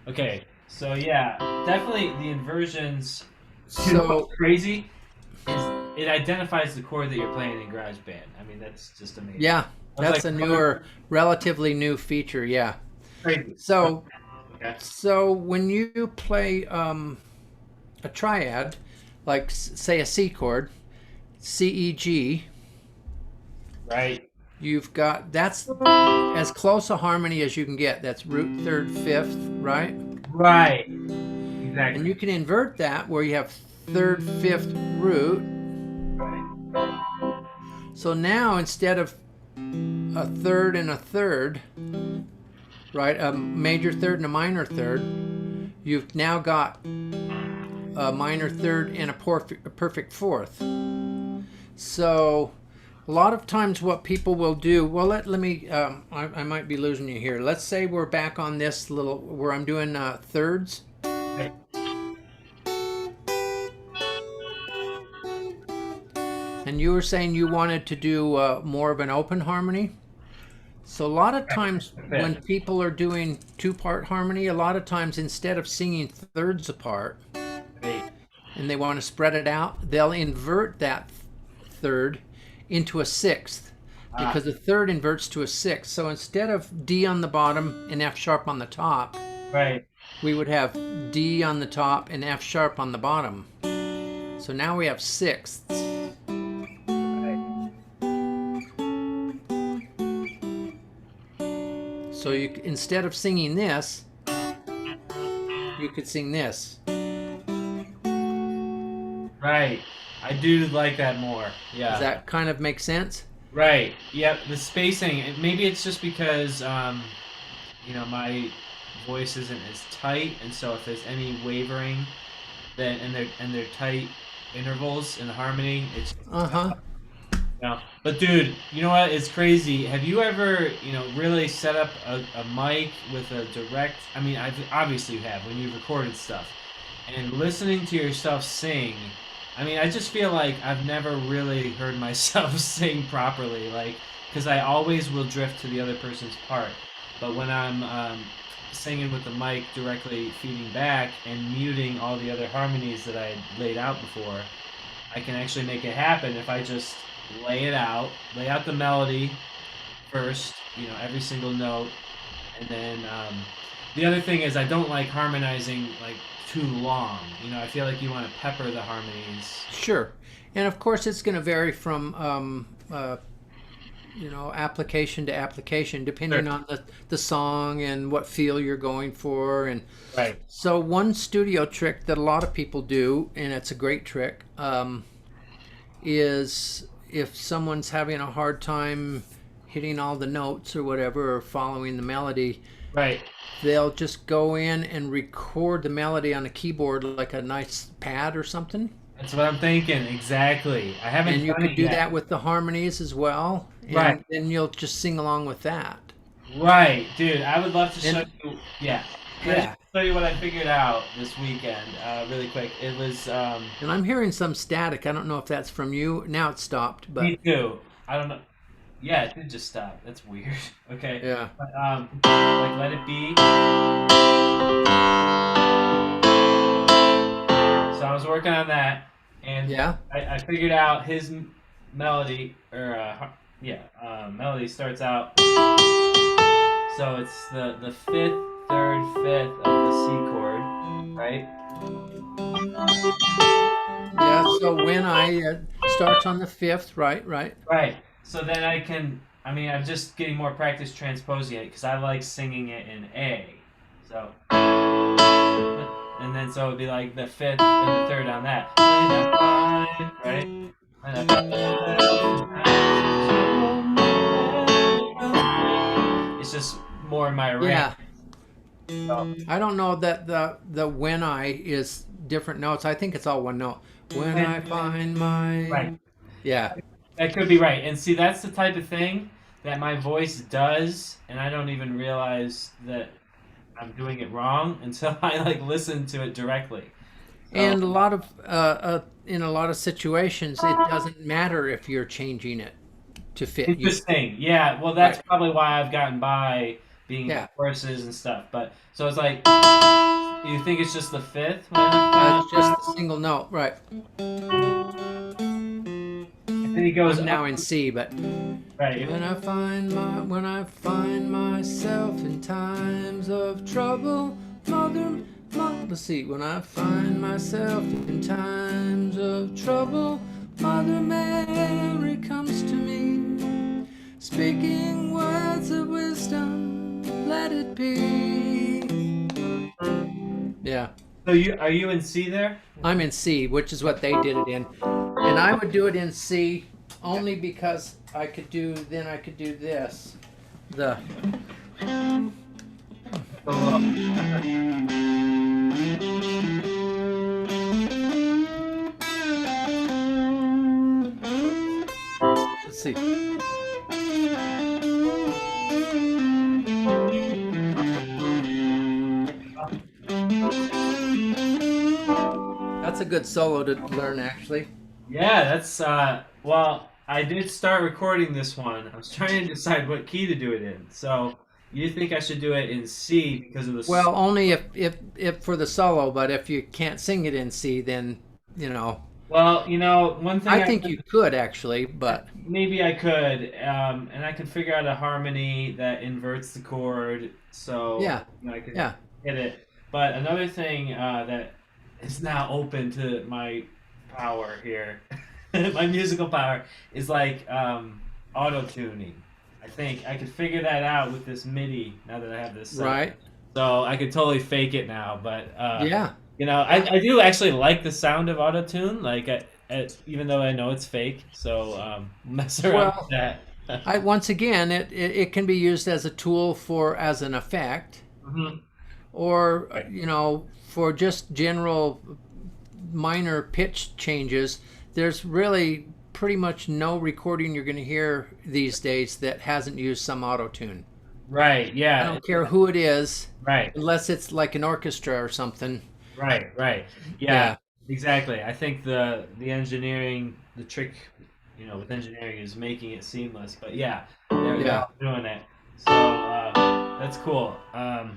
Okay, so yeah, definitely the inversions. Dude, what's So crazy is it identifies the chord that you're playing in GarageBand. I mean, that's just amazing. yeah, I was that's like, a newer, relatively new feature. Yeah. crazy. So Okay. so when you play a triad, like say a C chord, C E G, Right. you've got that's as close a harmony as you can get. That's root third fifth, right? Right. And Exactly. you can invert that where you have third fifth root. Right. So now instead of a third and a third, right, a major third and a minor third, you've now got a minor third and a perfect fourth. So a lot of times what people will do, well, let me, I might be losing you here. Let's say we're back on this little, where I'm doing thirds. Right. And you were saying you wanted to do more of an open harmony. So a lot of times The when fifth. people are doing two-part harmony, a lot of times instead of singing thirds apart Right. and they want to spread it out, they'll invert that third into a sixth Ah. because a third inverts to a sixth. So instead of D on the bottom and F sharp on the top, Right. we would have D on the top and F sharp on the bottom. So now we have sixths. Right. So you instead of singing this, you could sing this. Right. I do like that more. Does Yeah. that kind of make sense? Right. Yep. The spacing. Maybe it's just because my voice isn't as tight, and so if there's any wavering, then and they're tight intervals in the harmony, it's Uh huh. But dude, you know what? It's crazy. Have you ever really set up a mic with a direct? I mean, obviously you have when you've recorded stuff, and listening to yourself sing. I mean, I just feel like I've never really heard myself sing properly, like because I always will drift to the other person's part. But when I'm singing with the mic directly feeding back and muting all the other harmonies that I laid out before, I can actually make it happen if I just lay out the melody first, every single note, and then the other thing is I don't like harmonizing like too long. I feel like you want to pepper the harmonies. Sure. And of course, it's going to vary from application to application, Sure. depending on the song and what feel you're going for. And Right. so, one studio trick that a lot of people do, and it's a great trick, is if someone's having a hard time hitting all the notes or whatever, or following the melody, Right. they'll just go in and record the melody on a keyboard like a nice pad or something. That's what I'm thinking. Exactly. I And haven't you done could it do yet. that with the harmonies as well. Right. And then you'll just sing along with that. Right, dude. I would love to show And you. Yeah. Can I just yeah. show you what I figured out this weekend, really quick? It was And I'm hearing some static. I don't know if that's from you. Now it's stopped, me but too. I don't know. Yeah, it did just stop. That's weird. Okay. yeah. But, like Let It Be. So I was working on that, and Yeah. I figured out his melody, or melody starts out. So it's the fifth, third, fifth of the C chord, right? Yeah. So when I starts on the fifth, right, right. Right. So then I can. I mean, I'm just getting more practice transposing it because I like singing it in A. So and then so it'd be like the fifth and the third on that. Right? It's just more in my range. Yeah. So, I don't know that the when I is different notes. I think it's all one note. When I find right. my yeah. That could be right. And see, that's the type of thing that my voice does, and I don't even realize that I'm doing it wrong until I like listen to it directly. So And a lot of in a lot of situations, it doesn't matter if you're changing it to fit you. interesting. Yeah, well, that's Right. probably why I've gotten by being in Yeah. choruses and stuff. But so it's like, you think it's just the fifth? It's just the single note, right? And then he goes I'm up. now in C, but Right. when I find myself in times of trouble, let's see. When I find myself in times of trouble, Mother Mary comes to me, speaking words of wisdom. Let it be. Yeah. So are you in C there? I'm in C, which is what they did it in. And I would do it in C only because I could do this. The let's see. That's a good solo to learn actually. Yeah, that's well, I did start recording this one. I was trying to decide what key to do it in. So you think I should do it in C because of the Well, only if for the solo, but if you can't sing it in C, then you know. well, one thing I think you could actually, but maybe I could, and I could figure out a harmony that inverts the chord, so yeah, I could yeah, hit it. But another thing that is now open to my power here, my musical power, is like auto tuning. I think I could figure that out with this MIDI now that I have this set up. right, So I could totally fake it now, but yeah. I do actually like the sound of auto tune, like even though I know it's fake. So mess around with Well, that. once again, it can be used as a tool for as an effect, Mhm. or Right. for just general minor pitch changes. There's really pretty much no recording you're going to hear these days that hasn't used some auto tune. Right. I Yeah. don't care who it is, Right. unless it's like an orchestra or something. Right. Right. Yeah. Yeah, Exactly. I think the engineering, the trick, with engineering is making it seamless. But yeah, they're yeah. all doing it. So that's cool. All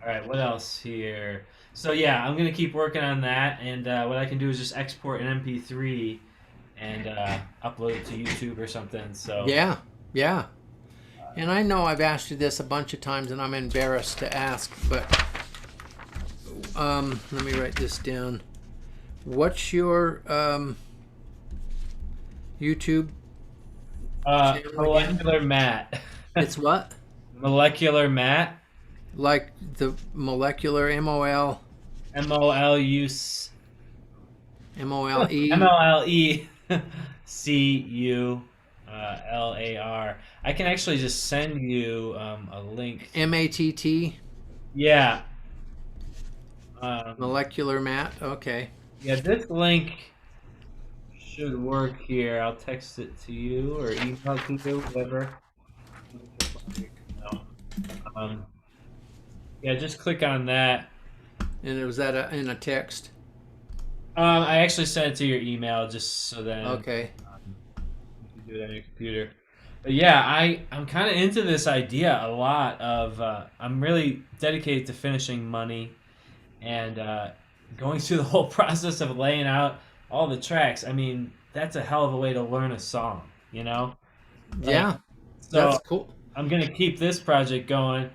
right. What else here? So yeah, I'm gonna keep working on that, and what I can do is just export an MP3 and upload it to YouTube or something. So Yeah, yeah. And I know I've asked you this a bunch of times, and I'm embarrassed to ask, but let me write this down. What's your YouTube channel again? molecular mat. It's what? Molecular mat. Like the molecular MOL MOLUC MOLE MOLECULAR. I can actually just send you a link. MATT Yeah. molecular mat. Okay. Yeah, this link should work here. I'll text it to you or email it to you, whatever. No. Um, yeah, just click on that. And was that in a text? I actually sent it to your email just so that Okay. you can do it on your computer. But yeah, I'm kind of into this idea a lot of I'm really dedicated to finishing Money and going through the whole process of laying out all the tracks. I mean, that's a hell of a way to learn a song, you know? Yeah, So that's cool. I'm gonna keep this project going.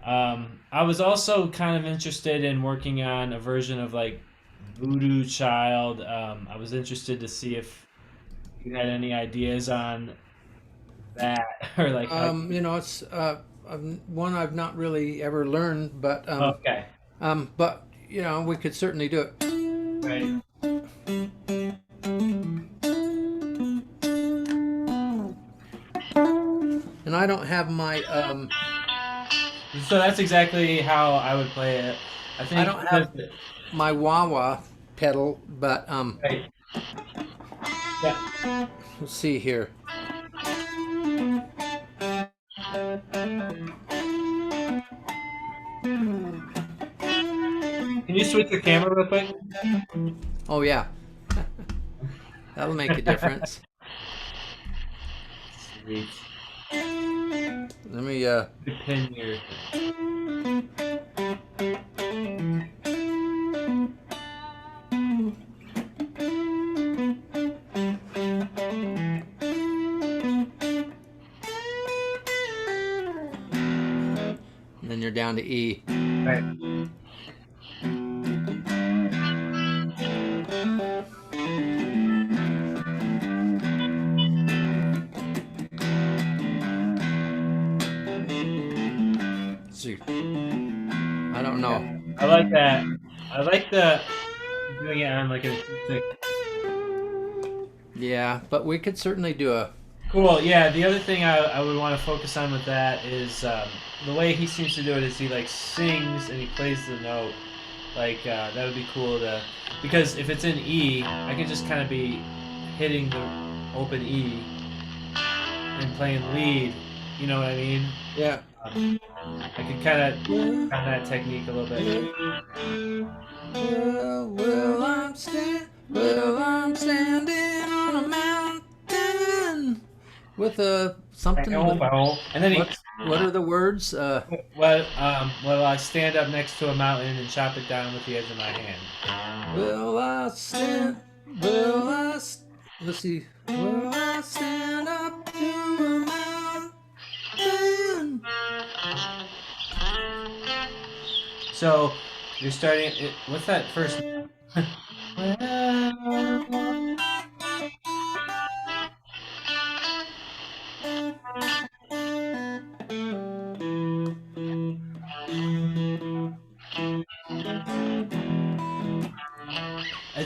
I was also kind of interested in working on a version of like Voodoo Child. I was interested to see if you had any ideas on that or like how. It's one I've not really ever learned, but Okay, we could certainly do it. right. And I don't have my So that's exactly how I would play it. I think I don't have because- my wah wah pedal, but right. Yeah. let's see here. Can you switch your camera real quick? Oh yeah, that'll make a difference. Sweet. Let me Pin your. and then you're down to E. Right. See, I don't know. I like that. I like the doing it on like an acoustic. Yeah, but we could certainly do a. Cool. Yeah. The other thing I would want to focus on with that is the way he seems to do it is he like sings and he plays the note. Like that would be cool to because if it's in E, I could just kind of be hitting the open E and playing lead. You know what I mean? Yeah. I could kind of on that technique a little bit. Well, I'm standing on a mountain with a something. And then he. What are the words? Well, I stand up next to a mountain and chop it down with the edge of my hand. Well, I stand. Well, let's see. Well, I stand up to a mountain. So you're starting. What's that first?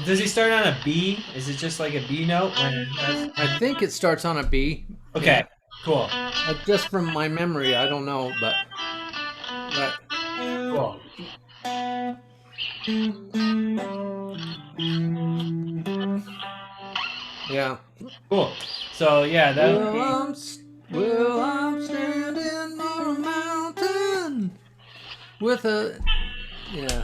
Does he start on a B? Is it just like a B note? I think it starts on a B. Okay, Yeah. cool. Just from my memory, I don't know, but Cool. yeah. Cool. So yeah, that. Well, I'm standing on a mountain with a yeah.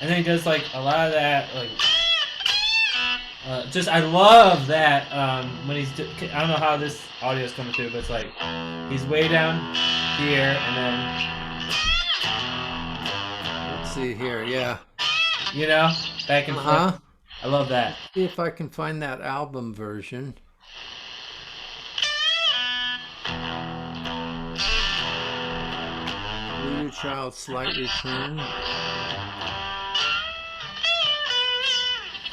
And then he does like a lot of that, like just I love that when he's I don't know how this audio is coming through, but it's like he's way down here and then Let's see here, yeah. you know back and forth. I love that. See if I can find that album version. Blue Child Slight Return.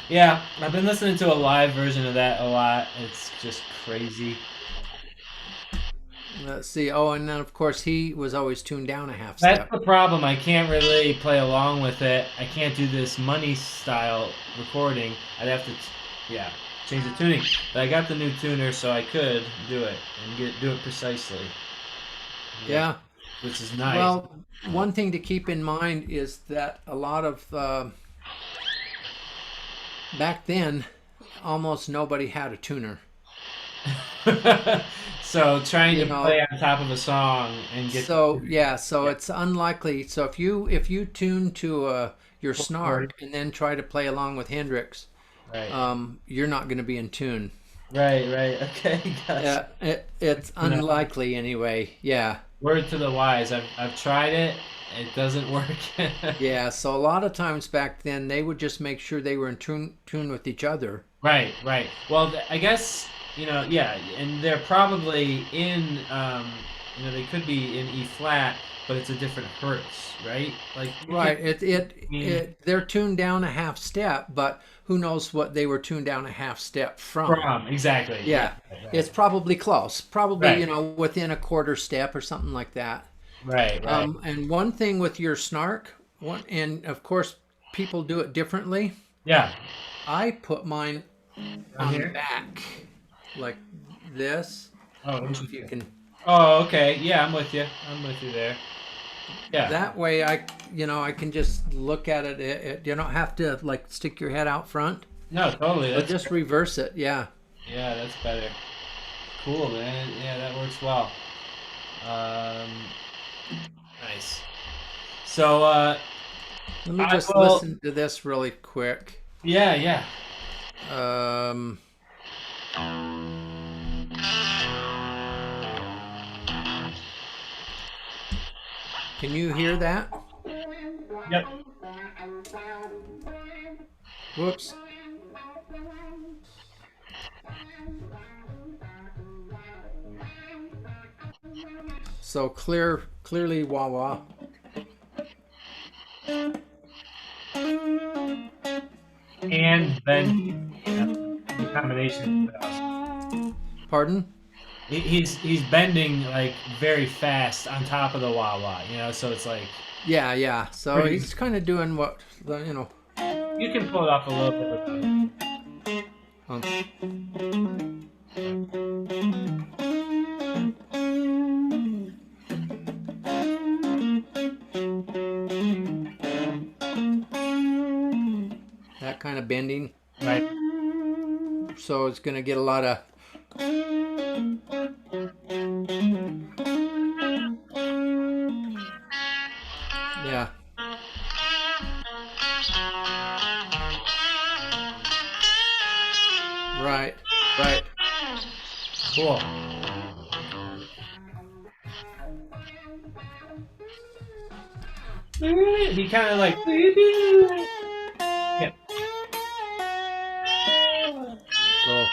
Yeah, I've been listening to a live version of that a lot. It's just crazy. Let's see. Oh, and then of course he was always tuned down a half step. That's the problem. I can't really play along with it. I can't do this money style recording. I'd have to, change the tuning. But I got the new tuner, so I could do it and do it precisely. Yeah. Which is nice. Well, one thing to keep in mind is that a lot of back then, almost nobody had a tuner. So trying to play on top of a song and get so it's unlikely. So if you tune to your snark and then try to play along with Hendrix, you're not going to be in tune. Right. Okay. Gotcha. Yeah, it's unlikely anyway. Yeah. Word to the wise. I've tried it. It doesn't work. Yeah. So a lot of times back then they would just make sure they were in tune with each other. Right. Well, I guess. And they're probably in, they could be in E flat, but it's a different hertz, right? Like right. They're tuned down a half step, but who knows what they were tuned down a half step from? Exactly. Yeah, right. It's probably close, probably within a quarter step or something like that. Right. And one thing with your snark, and of course people do it differently. Yeah. I put mine on the back. Like this. Oh, if you can. Oh, okay. Yeah, I'm with you. There. Yeah. That way, I can just look at it. You don't have to like stick your head out front. No, totally. But just reverse it. Yeah. Yeah, that's better. Cool, man. Yeah, that works well. Nice. So Let me I just will. listen to this really quick. Yeah, yeah. Um, can you hear that? Yep. Whoops. So clearly wah wah. And then the combination is awesome. Pardon? He's bending like very fast on top of the wah wah, so it's like Yeah, yeah. So pretty. he's kind of doing what You can pull it off a little bit without it. um, that kind of bending. Right. So it's going to get a lot of. Yeah. Right. Right. Cool. He kind of like. Yeah. So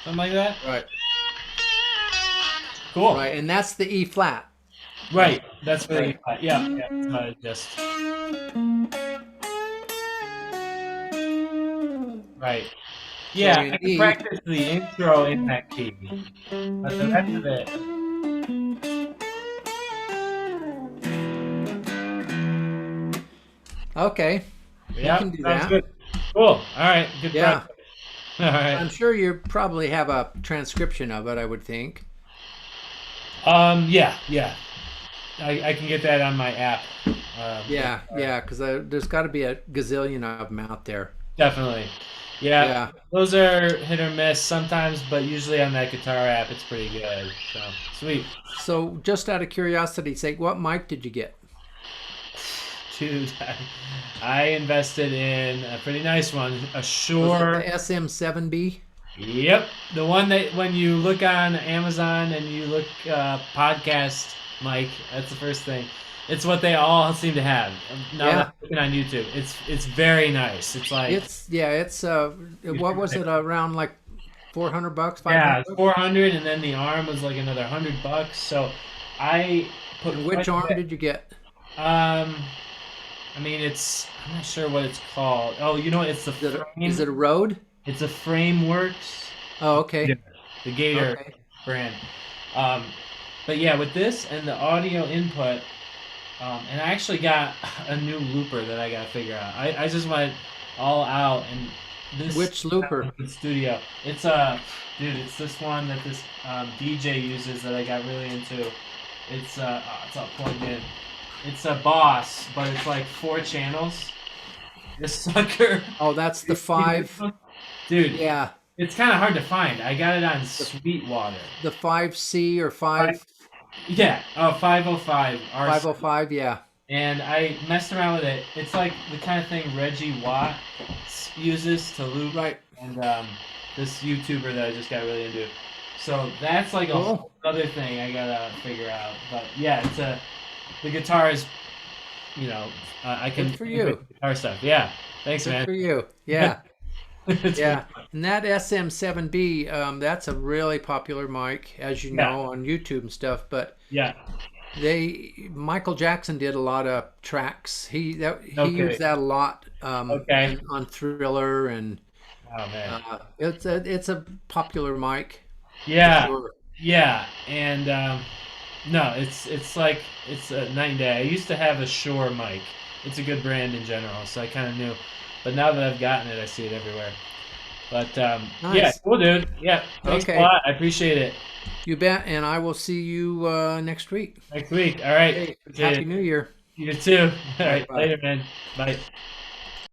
Something like that. right. Cool. Right. And that's the E flat. Right. That's really Right. yeah. Yeah. Just right. Yeah, in I can E. practice the intro in that key, but the rest of it, Okay. You yeah, can do sounds that. good. Cool. All right. Good Yeah. practice. All right. I'm sure you probably have a transcription of it, I would think. Yeah, yeah. I can get that on my app. Yeah, yeah, because there's got to be a gazillion of them out there. Definitely. Yeah, Yeah. those are hit or miss sometimes, but usually on that guitar app, it's pretty good. So sweet. So, just out of curiosity's sake, what mic did you get? Dude, I invested in a pretty nice one, a Was it Shure. the SM7B? Yep, the one that when you look on Amazon and you look podcast mic, that's the first thing. It's what they all seem to have. Now that Yeah. I'm looking on YouTube, it's very nice. It's like It's what was it, around like $400, yeah, 500 it's bucks? 400, and then the arm was like another $100. So I put And quite which a arm bit. did you get? Um, I mean, I'm not sure what it's called. Oh, you know what? It's the Is frame. it a Rode? It's a Frameworks. Oh, okay. The Gator Okay. brand. Um, but yeah, with this and the audio input, and I actually got a new looper that I gotta figure out. I just went all out, and this Which looper? studio. It's dude, it's this one that this DJ uses that I got really into. It's all plugged in. It's a Boss, but it's like 4 channels. This sucker, Oh, that's the 5. dude. Yeah, It's kind of hard to find. I got it on Sweetwater. the 5C or Five, 5 yeah, 505 RC. 505, yeah. And I messed around with it. It's like the kind of thing Reggie Watt uses to loop, Right. and this YouTuber that I just got really into. So that's like a Cool. whole other thing I gotta figure out. But yeah, the guitar is, I can Good for you. guitar stuff. Yeah, thanks, Good man. for you. Yeah. It's Yeah. pretty fun. And that SM7B, that's a really popular mic, as you Yeah. know, on YouTube and stuff. But Yeah. Michael Jackson did a lot of tracks. He Okay. used that a lot Okay. on Thriller, and Oh man. it's a popular mic. For Yeah. sure. Yeah, and no, it's like it's a night and day. I used to have a Shure mic. It's a good brand in general, so I kind of knew. But now that I've gotten it, I see it everywhere. But yeah, Nice. cool, dude. Yeah, thanks Okay. a lot. I appreciate it. You bet. And I will see you next week. Next week. All right. Hey, Appreciate Happy it. New Year. You too. All right, Bye. later, man. Bye.